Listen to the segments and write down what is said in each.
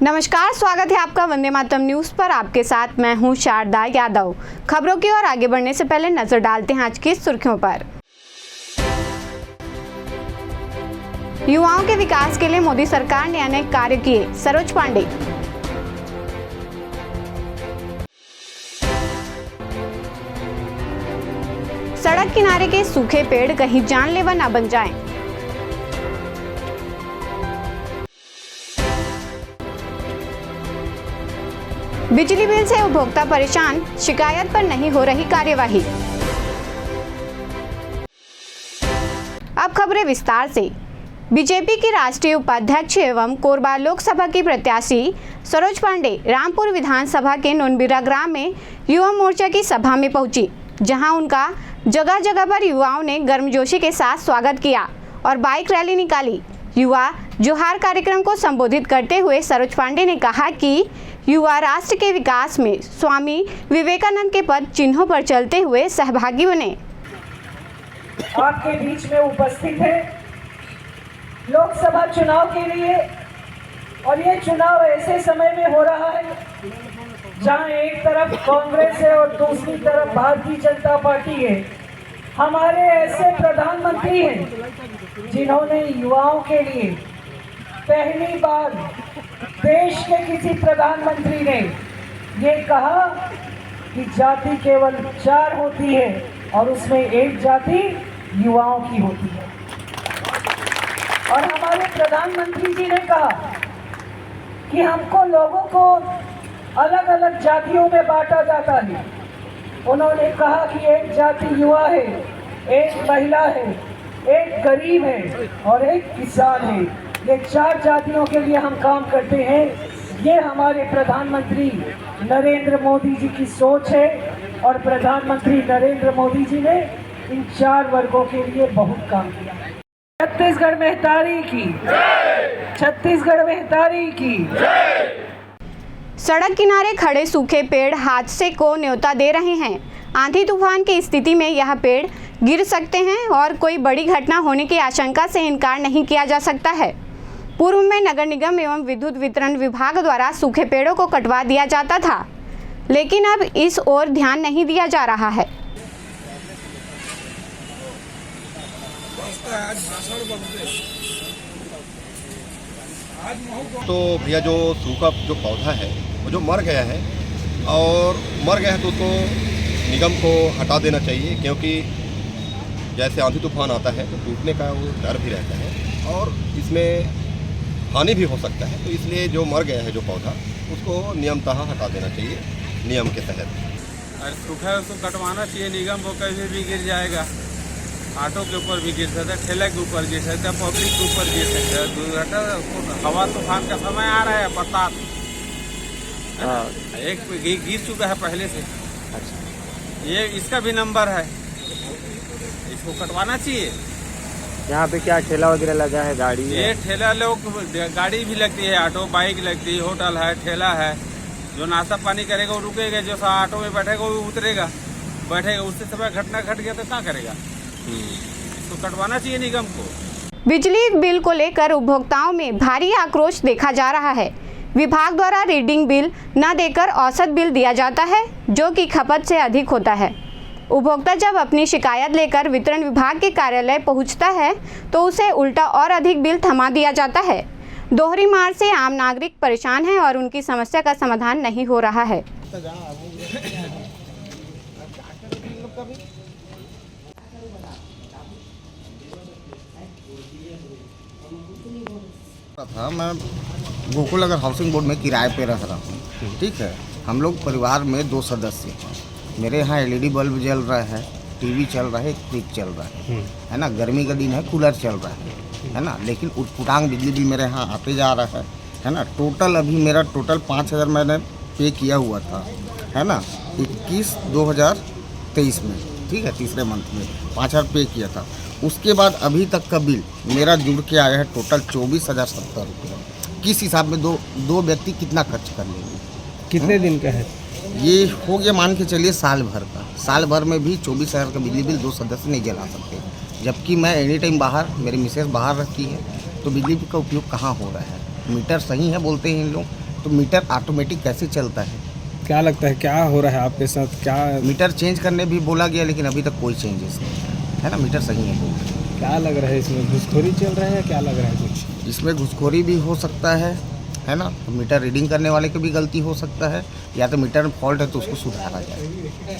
नमस्कार, स्वागत है आपका वंदे मातरम न्यूज पर। आपके साथ मैं हूं शारदा यादव। खबरों की ओर आगे बढ़ने से पहले नजर डालते हैं आज की सुर्खियों पर। युवाओं के विकास के लिए मोदी सरकार ने अनेक कार्य किए, सरोज पांडे। सड़क किनारे के सूखे पेड़ कहीं जानलेवा न बन जाएं। बिजली बिल से उपभोक्ता परेशान, शिकायत पर नहीं हो रही कार्यवाही। अब खबरें विस्तार से। बीजेपी की राष्ट्रीय उपाध्यक्ष एवं कोरबा लोकसभा की प्रत्याशी सरोज पांडे रामपुर विधानसभा के नोनबिरा ग्राम में युवा मोर्चा की सभा में पहुंची, जहां उनका जगह जगह पर युवाओं ने गर्मजोशी के साथ स्वागत किया और बाइक रैली निकाली। युवा जोहार कार्यक्रम को संबोधित करते हुए सरोज पांडे ने कहा कि युवा राष्ट्र के विकास में स्वामी विवेकानंद के पद चिन्हों पर चलते हुए सहभागी बने। आपके बीच में उपस्थित है लोकसभा चुनाव के लिए, और ये चुनाव ऐसे समय में हो रहा है जहां एक तरफ कांग्रेस है और दूसरी तरफ भारतीय जनता पार्टी है। हमारे ऐसे प्रधानमंत्री हैं जिन्होंने युवाओं के लिए पहली बार देश के किसी प्रधानमंत्री ने ये कहा कि जाति केवल 4 होती है और उसमें एक जाति युवाओं की होती है। और हमारे प्रधानमंत्री जी ने कहा कि हमको लोगों को अलग अलग जातियों में बांटा जाता है। उन्होंने कहा कि एक जाति युवा है, एक महिला है, एक गरीब है और एक किसान है। ये 4 जातियों के लिए हम काम करते हैं। ये हमारे प्रधानमंत्री नरेंद्र मोदी जी की सोच है और प्रधानमंत्री नरेंद्र मोदी जी ने इन 4 वर्गों के लिए बहुत काम किया। छत्तीसगढ़ में तारी की, छत्तीसगढ़ में तारी की। सड़क किनारे खड़े सूखे पेड़ हादसे को न्योता दे रहे हैं। आंधी तूफान की स्थिति में यह पेड़ गिर सकते हैं और कोई बड़ी घटना होने की आशंका से इनकार नहीं किया जा सकता है। पूर्व में नगर निगम एवं विद्युत वितरण विभाग द्वारा सूखे पेड़ों को कटवा दिया जाता था, लेकिन अब इस ओर ध्यान नहीं दिया जा रहा है। तो भैया जो सूखा जो पौधा है वो जो मर गया है तो उसको निगम को हटा देना चाहिए, क्योंकि जैसे आंधी तूफान आता है तो टूटने का वो डर भी रहता है और इसमें हानि भी हो सकता है। तो इसलिए जो मर गया है जो पौधा उसको नियमतः हटा देना चाहिए नियम के तहत। और सूखा है उसको कटवाना चाहिए। निगम को कहीं भी गिर जाएगा, ऑटो के ऊपर भी गिर सकता है, ठेले के ऊपर गिर सकता है, पब्लिक के ऊपर गिर सकता है। दुर्घटना हवा तूफान का समय आ रहा है, बरसात एक गिर चुका है पहले से। अच्छा, ये इसका भी नंबर है, इसको कटवाना चाहिए। यहाँ पे क्या ठेला वगैरह लगा है, गाड़ी है? ये ठेला लोग गाड़ी भी लगती है, ऑटो बाइक लगती है, होटल है, ठेला है। जो नाश्ता पानी करेगा वो रुकेगा, जो ऑटो में बैठेगा वो उतरेगा, बैठेगा। उससे समय घटना घट गया तो क्या करेगा? इसको कटवाना चाहिए निगम को। बिजली बिल को लेकर उपभोक्ताओं में भारी आक्रोश देखा जा रहा है। विभाग द्वारा रीडिंग बिल न देकर औसत बिल दिया जाता है, जो कि खपत से अधिक होता है। उपभोक्ता जब अपनी शिकायत लेकर वितरण विभाग के कार्यालय पहुंचता है तो उसे उल्टा और अधिक बिल थमा दिया जाता है। दोहरी मार से आम नागरिक परेशान हैं और उनकी समस्या का समाधान नहीं हो रहा है। मैं गोकुल नगर हाउसिंग बोर्ड में किराए पे रह रहा हूँ। ठीक है, हम लोग परिवार में 2 सदस्य हैं। मेरे यहाँ LED बल्ब जल रहा है, टीवी चल रहा है, फ्रिज चल रहा है ना। गर्मी का दिन है, कूलर चल रहा है ना। लेकिन उटपुटांग बिजली बिल मेरे यहाँ आते जा रहा है ना। टोटल अभी मेरा 5,000 मैंने पे किया हुआ था, है ना, 21/2023 में। ठीक है, तीसरे मंथ में 5,000 पे किया था। उसके बाद अभी तक का बिल मेरा जुड़ के आया है टोटल 24,070 रुपये। किस हिसाब में दो व्यक्ति कितना खर्च कर लेंगे? कितने दिन का है ये? हो गया मान के चलिए साल भर का। साल भर में भी 24,000 का बिजली बिल 2 सदस्य नहीं जला सकते, जबकि मैं एनी टाइम बाहर, मेरी मिसेस बाहर रहती है, तो बिजली का उपयोग कहाँ हो रहा है? मीटर सही है बोलते हैं इन लोग, तो तो मीटर ऑटोमेटिक कैसे चलता है? क्या लगता है क्या हो रहा है आपके साथ? क्या मीटर चेंज करने भी बोला गया, लेकिन अभी तक कोई चेंजेस नहीं है ना। मीटर सही है बोल रहे हैं। क्या लग रहा है इसमें घूसखोरी चल रहा है? क्या लग रहा है कुछ? इसमें घुसखोरी भी हो सकता है ना। तो मीटर रीडिंग करने वाले की भी गलती हो सकता है, या तो मीटर में फॉल्ट है तो उसको सुधारा जाए,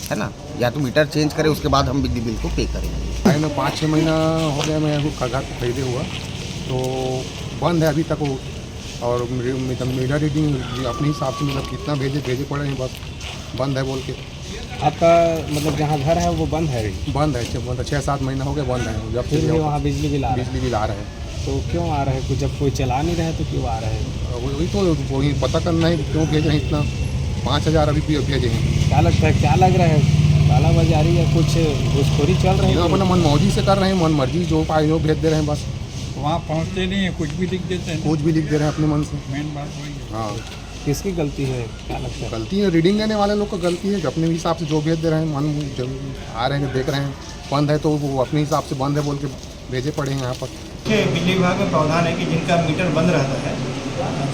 है ना, या तो मीटर चेंज करें, उसके बाद हम बिजली बिल को पे करेंगे। भाई मैं 5-6 महीना हो गया मैं घर खरीदे हुआ, तो बंद है अभी तक वो। और मीटर रीडिंग अपने हिसाब से मतलब कितना भेजे पड़े हैं, बस बंद है बोल के। आपका मतलब जहाँ घर है वो बंद है अभी? बंद है 6-7 महीना हो गया बंद है। जब फिर भी वहाँ बिजली बिल आ रहा है? बिजली बिल आ रहा है। तो क्यों आ रहा है? कुछ जब कोई चला नहीं रहा है तो क्यों आ रहा है? वही तो वही पता करना है क्यों भेज रहे हैं इतना। 5,000 अभी भेजे हैं। क्या लगता है, क्या लग रहा है? कालाबाजारी या कुछ घूसखोरी चल रही है? अपना मन मौजी से कर रहे हैं, मन मर्जी जो पाए वो भेज दे रहे हैं बस। वहाँ पहुँचते नहीं है, कुछ भी लिख देते हैं। कुछ भी लिख दे रहे हैं अपने मन से। मेन बात वही है। हाँ, किसकी गलती है? क्या लगता है? गलती है रीडिंग लेने वाले लोग का गलती है। अपने हिसाब से जो भेज दे रहे हैं, मन आ रहे हैं देख रहे हैं बंद है तो वो अपने हिसाब से बंद है बोल के भेजे पड़े हैं यहाँ पर। बिजली विभाग में प्रावधान है कि जिनका मीटर बंद रहता है,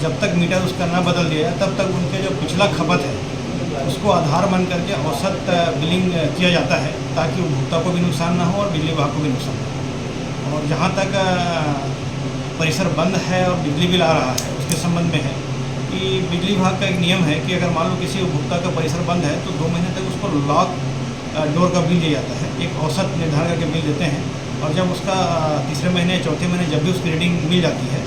जब तक मीटर उसका ना बदल दिया जाए तब तक उनके जो पिछला खपत है उसको आधार मान करके औसत बिलिंग किया जाता है, ताकि उपभोक्ता को भी नुकसान ना हो और बिजली विभाग को भी नुकसान ना हो। और जहाँ तक परिसर बंद है और बिजली बिल आ रहा है, उसके संबंध में है कि बिजली विभाग का एक नियम है कि अगर मान लो किसी उपभोक्ता का परिसर बंद है तो 2 महीने तक उसको लॉक डोर का बिल दिया जाता है। एक औसत निर्धारण करके बिल देते हैं, और जब उसका तीसरे महीने चौथे महीने जब भी उसकी रीडिंग मिल जाती है,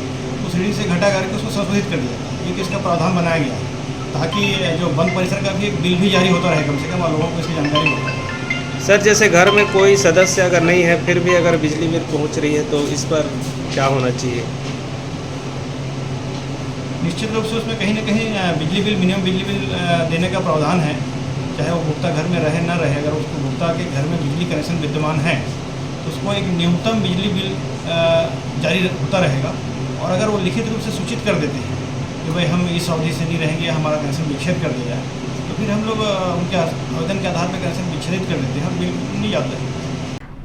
उस रीडिंग से घटा करके उसको संशोधित कर दिया जाता है। क्योंकि इसका प्रावधान बनाया गया है ताकि जो बंद परिसर का भी एक बिल भी जारी होता रहे, कम से कम और लोगों को इसकी जानकारी हो। सर, जैसे घर में कोई सदस्य अगर नहीं है फिर भी अगर बिजली बिल पहुंच रही है तो इस पर क्या होना चाहिए? निश्चित रूप से उसमें कहीं ना कहीं बिजली बिल, मिनिमम बिजली बिल देने का प्रावधान है, चाहे वो उपभोक्ता घर में रहे न रहे। अगर उस उपभोक्ता के घर में बिजली कनेक्शन विद्यमान है तो उसको एक न्यूनतम बिजली बिल जारी होता रहेगा। और अगर वो लिखित रूप से सूचित कर देते हैं कि भाई हम इस अवधि से नहीं रहेंगे, हमारा कनेक्शन विच्छेद कर दिया जाए, तो फिर हम लोग उनके आवेदन के आधार पर कनेक्शन विच्छेदित कर देते हैं और बिल नहीं जाता है।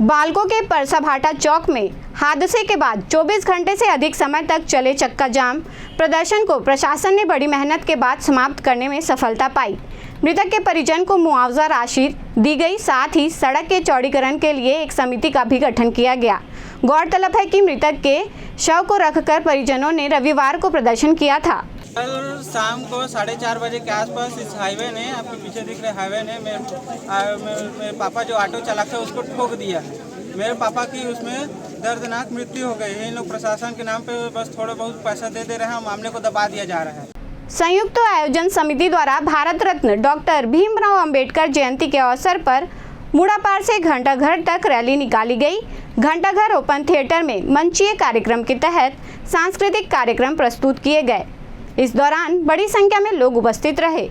बालको के परसाभाटा चौक में हादसे के बाद 24 घंटे से अधिक समय तक चले चक्का जाम प्रदर्शन को प्रशासन ने बड़ी मेहनत के बाद समाप्त करने में सफलता पाई। मृतक के परिजन को मुआवजा राशि दी गई, साथ ही सड़क के चौड़ीकरण के लिए एक समिति का भी गठन किया गया। गौरतलब है कि मृतक के शव को रखकर परिजनों ने रविवार को प्रदर्शन किया था। कल शाम को 4:30 बजे के आसपास इस हाईवे ने, आपके पीछे दिख रहे हाईवे ने, मेरे पापा जो ऑटो चालक है उसको ठोक दिया है। मेरे पापा की उसमें दर्दनाक मृत्यु हो गई है। इन लोग प्रशासन के नाम पे बस थोड़ा बहुत पैसा दे रहे हैं और मामले को दबा दिया जा रहा है। संयुक्त आयोजन समिति द्वारा भारत रत्न डॉक्टर भीमराव अंबेडकर जयंती के अवसर पर मुड़ापार से घंटाघर तक रैली निकाली गई। घंटाघर ओपन थिएटर में मंचीय कार्यक्रम के तहत सांस्कृतिक कार्यक्रम प्रस्तुत किए गए। इस दौरान बड़ी संख्या में लोग उपस्थित रहे।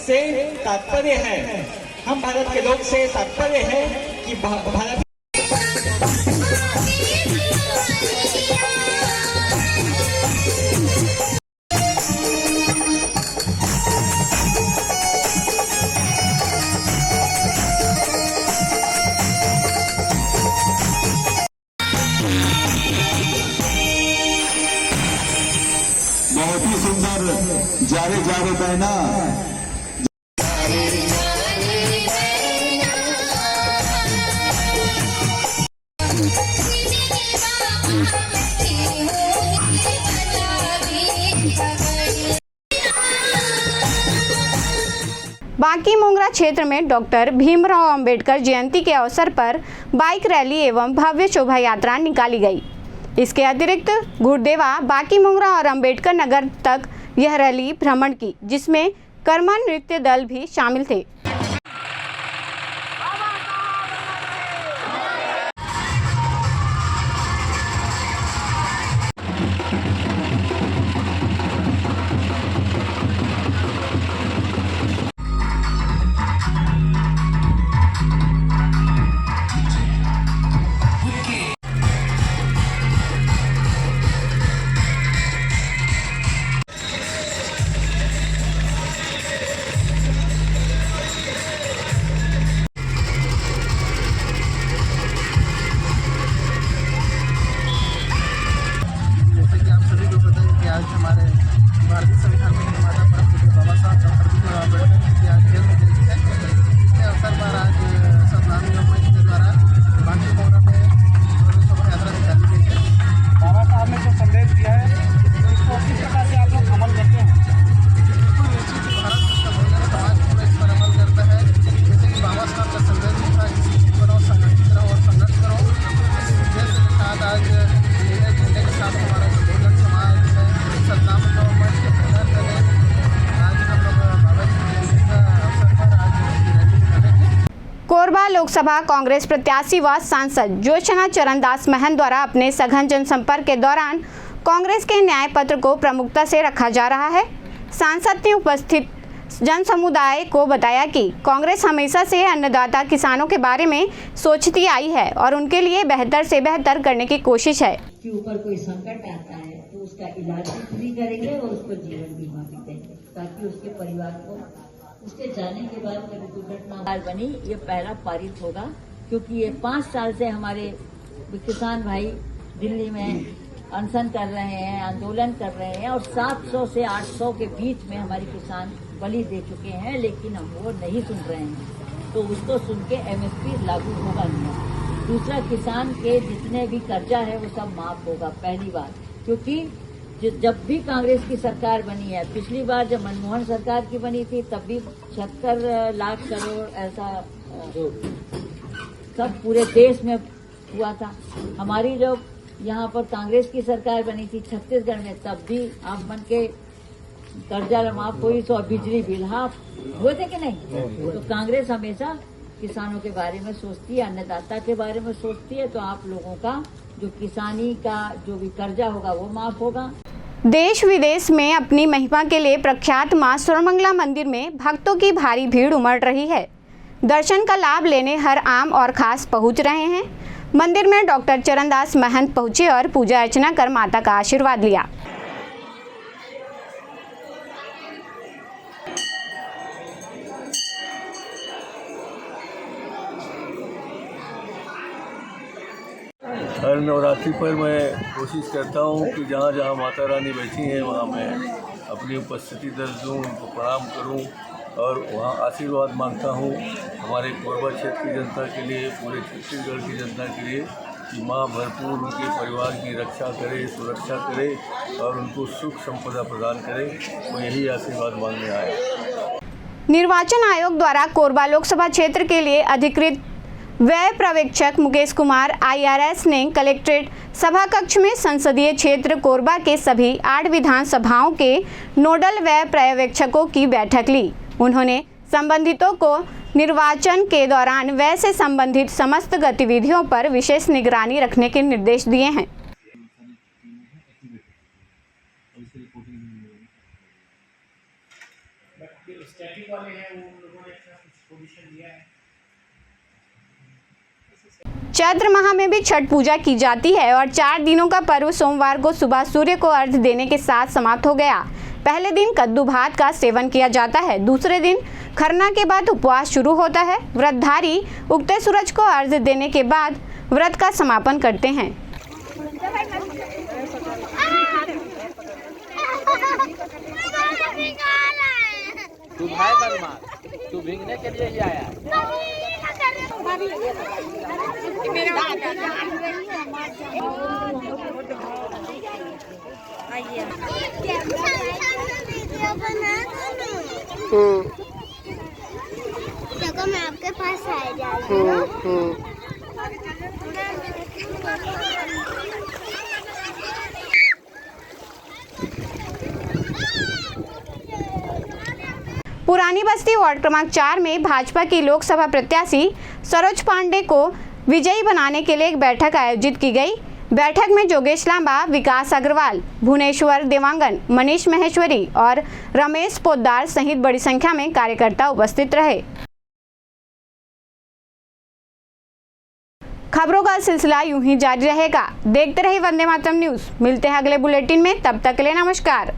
से तात्पर्य है, हम भारत के लोग से तात्पर्य है कि भारत बहुत ही सुंदर जारे जारे बहना बांकी मुंगरा क्षेत्र में डॉक्टर भीमराव अंबेडकर जयंती के अवसर पर बाइक रैली एवं भव्य शोभा यात्रा निकाली गई। इसके अतिरिक्त गुरदेवा, बांकी मुंगरा और अंबेडकर नगर तक यह रैली भ्रमण की, जिसमें कर्मा नृत्य दल भी शामिल थे। साथ हमारा जो बहुजन समाज है सत्ता में जो मंच के प्रधान रहे, आज हम लोग बाबा जी की जयंती का अवसर पर आज रैली निकालेंगे। कोरबा लोकसभा कांग्रेस प्रत्याशी व सांसद ज्योत्सना चरणदास महंत द्वारा अपने सघन जनसंपर्क के दौरान कांग्रेस के न्याय पत्र को प्रमुखता से रखा जा रहा है। सांसद ने उपस्थित जन समुदाय को बताया कि कांग्रेस हमेशा से अन्नदाता किसानों के बारे में सोचती आई है और उनके लिए बेहतर से बेहतर करने की कोशिश है। के ऊपर कोई संकट आता है तो उसका इलाज भी फ्री करेंगे और उसको जीवन बीमा भी देंगे ताकि उसके परिवार को उसके जाने के बाद कभी दुर्घटना बनी ये पहला पारित होगा, क्योंकि ये 5 साल से हमारे किसान भाई दिल्ली में अनशन कर रहे हैं, आंदोलन कर रहे हैं और 700 से 800 के बीच में हमारे किसान बलि दे चुके हैं, लेकिन हम वो नहीं सुन रहे हैं। तो उसको सुन के MSP लागू होगा नहीं। दूसरा, किसान के जितने भी कर्जा है वो सब माफ होगा पहली बार, क्योंकि जब भी कांग्रेस की सरकार बनी है, पिछली बार जब मनमोहन सरकार की बनी थी तब भी 76 लाख करोड़ ऐसा सब पूरे देश में हुआ था। हमारी जो यहाँ पर कांग्रेस की सरकार बनी थी छत्तीसगढ़ में, तब भी आप मन के कर्जा माफ हुई तो बिजली बिल हाफ हुए थे कि नहीं। तो कांग्रेस हमेशा किसानों के बारे में सोचती है, अन्नदाता के बारे में सोचती है। तो आप लोगों का जो किसानी का जो भी कर्जा होगा वो माफ होगा। देश विदेश में अपनी महिमा के लिए प्रख्यात मां सर्वमंगला मंदिर में भक्तों की भारी भीड़ उमड़ रही है। दर्शन का लाभ लेने हर आम और खास पहुंच रहे हैं। मंदिर में डॉक्टर चरणदास महंत पहुंचे और पूजा अर्चना कर माता का आशीर्वाद लिया। हर नवरात्रि पर मैं कोशिश करता हूँ कि जहाँ जहाँ माता रानी बैठी हैं वहाँ मैं अपनी उपस्थिति दर्ज दूँ, उनको प्रणाम करूँ और वहाँ आशीर्वाद मांगता हूँ हमारे कोरबा क्षेत्र की जनता के लिए, पूरे छत्तीसगढ़ की जनता के लिए कि माँ भरपूर उनके परिवार की रक्षा करे, सुरक्षा करे और उनको सुख संपदा प्रदान करे। तो यही आशीर्वाद मांगने आया। निर्वाचन आयोग द्वारा कोरबा लोकसभा क्षेत्र के लिए अधिकृत व्यय पर्यवेक्षक मुकेश कुमार IRS ने कलेक्ट्रेट सभा कक्ष में संसदीय क्षेत्र कोरबा के सभी 8 विधानसभाओं के नोडल व्यय पर्यवेक्षकों की बैठक ली। उन्होंने संबंधितों को निर्वाचन के दौरान व्यय से संबंधित समस्त गतिविधियों पर विशेष निगरानी रखने के निर्देश दिए हैं। चैत्र माह में भी छठ पूजा की जाती है और 4 दिनों का पर्व सोमवार को सुबह सूर्य को अर्घ्य देने के साथ समाप्त हो गया। पहले दिन कद्दू भात का सेवन किया जाता है। दूसरे दिन खरना के बाद उपवास शुरू होता है। व्रतधारी उगते सूरज को अर्घ्य देने के बाद व्रत का समापन करते हैं। तू भीगने के लिए ही आया। देखो मैं आपके पास आ जाती हूँ। पुरानी बस्ती वार्ड क्रमांक 4 में भाजपा की लोकसभा प्रत्याशी सरोज पांडे को विजयी बनाने के लिए एक बैठक आयोजित की गई। बैठक में जोगेश लांबा, विकास अग्रवाल, भुवनेश्वर देवांगन, मनीष महेश्वरी और रमेश पोद्दार सहित बड़ी संख्या में कार्यकर्ता उपस्थित रहे। खबरों का सिलसिला यूं ही जारी रहेगा। देखते रहिए वंदे मातरम न्यूज। मिलते हैं अगले बुलेटिन में, तब तक के लिए नमस्कार।